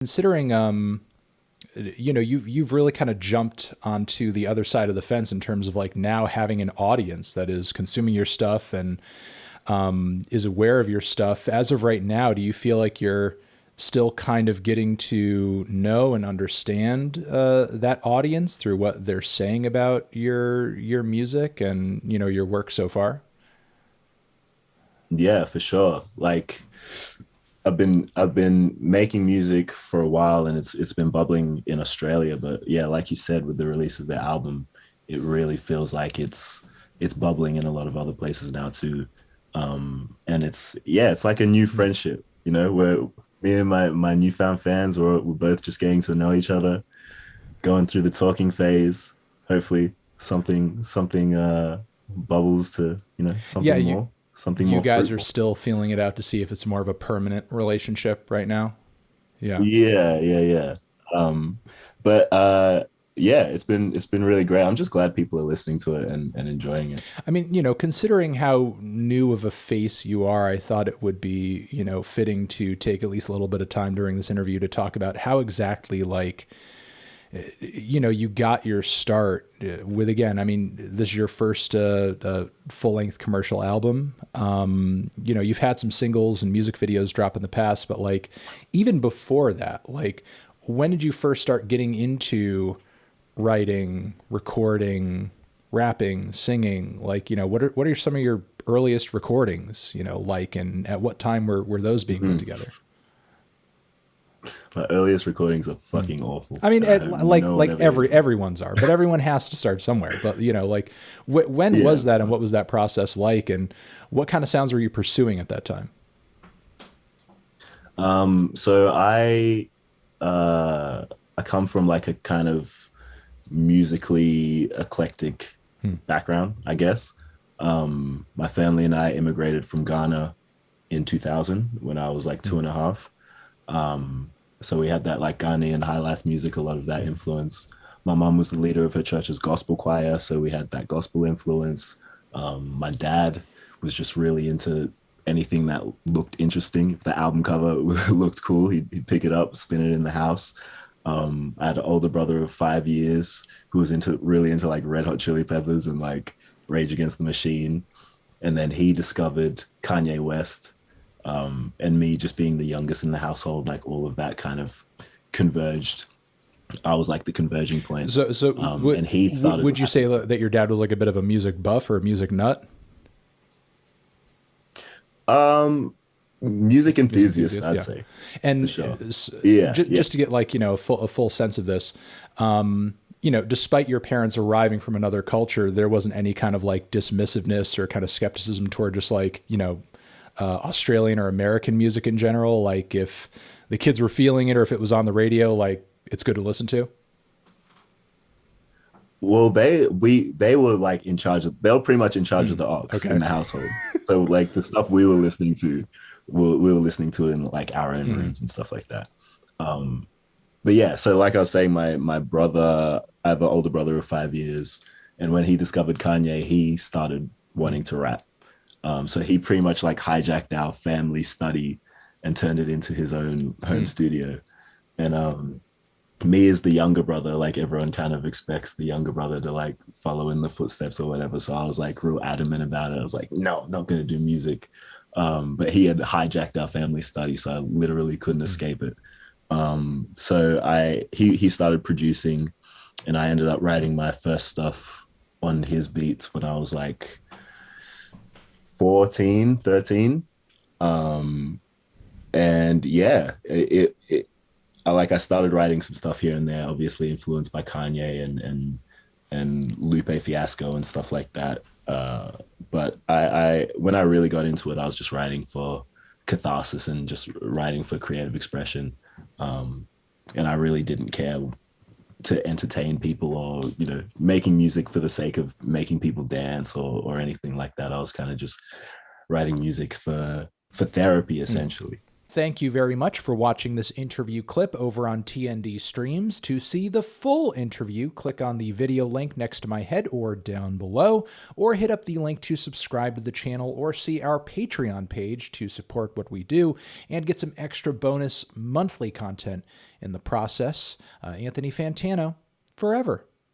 Considering, you've really kind of jumped onto the other side of the fence in terms of like now having an audience that is consuming your stuff and is aware of your stuff. As of right now, do you feel like you're still kind of getting to know and understand that audience through what they're saying about your music and your work so far? Yeah, for sure. Like I've been making music for a while and it's been bubbling in Australia, but yeah, like you said, with the release of the album, it really feels like it's bubbling in a lot of other places now too. And it's like a new Mm. friendship, where me and my newfound fans we're both just getting to know each other, going through the talking phase. Hopefully something bubbles to, Yeah, something you more guys are fruitful. still feeling it out to see if it's more of a permanent relationship right now. Yeah. Yeah, yeah, yeah. Um, but yeah, it's been really great. I'm just glad people are listening to it and enjoying it. I mean, considering how new of a face you are, I thought it would be, fitting to take at least a little bit of time during this interview to talk about how exactly, like, you got your start with, again, I mean, this is your first full length commercial album. You've had some singles and music videos drop in the past, but like, even before that, like, when did you first start getting into writing, recording, rapping, singing? Like, what are some of your earliest recordings? Like, and at what time were those being put Mhm. together? My earliest recordings are Mm. fucking awful, I mean, and I hope no one ever hears them. everyone's are, but everyone has to start somewhere. But like, when Yeah. was that, and what was that process like, and what kind of sounds were you pursuing at that time? So uh I come from like a kind of musically eclectic Hmm. background, I guess. My family and I immigrated from Ghana in 2000 when I was like Hmm. two and a half. Um, so we had that like Ghanaian high life music, a lot of that Hmm. influence. My mom was the leader of her church's gospel choir, so we had that gospel influence. My dad was just really into anything that looked interesting. If the album cover looked cool, he'd pick it up, spin it in the house. I had an older brother of 5 years who was really into like Red Hot Chili Peppers and like Rage Against the Machine. And then he discovered Kanye West, and me just being the youngest in the household, like all of that kind of converged. I was like the converging point. So And he started would you say rapping. that your dad was like a bit of a music buff or a music nut? Um, Music Music enthusiast, enthusiast, I'd yeah. say, for And sure. Yeah, yeah. just to get like a full sense of this, despite your parents arriving from another culture, there wasn't any kind of like dismissiveness or kind of skepticism toward just like Australian or American music in general. Like if the kids were feeling it or if it was on the radio, like it's good to listen to. Well, they were like in charge of they were pretty much in charge of Mm, the aux in okay. the household. So like the stuff we were listening to, we were listening to in like our own Mm, rooms and stuff like that. Um, but yeah, so like I was saying, my brother, I have an older brother of 5 years, and when he discovered Kanye, he started wanting to rap. So he pretty much like hijacked our family study and turned it into his own home mm. studio. And me as the younger brother, like everyone kind of expects the younger brother to like follow in the footsteps or whatever. So I was like real adamant about it. I was like, no, I'm not going to do music. But he had hijacked our family study, so I literally couldn't Mm. escape it. So he started producing, and I ended up writing my first stuff on his beats when I was like 14, 13. Um, and yeah, I started writing some stuff here and there, obviously influenced by Kanye and Lupe Fiasco and stuff like that. But I when I really got into it, I was just writing for catharsis and just writing for creative expression. Um, and I really didn't care to entertain people or making music for the sake of making people dance or anything like that. I was kind of just writing music for therapy Mm. essentially. Thank you very much for watching this interview clip over on TND Streams. To see the full interview, click on the video link next to my head or down below, or hit up the link to subscribe to the channel or see our Patreon page to support what we do and get some extra bonus monthly content in the process. Anthony Fantano, forever.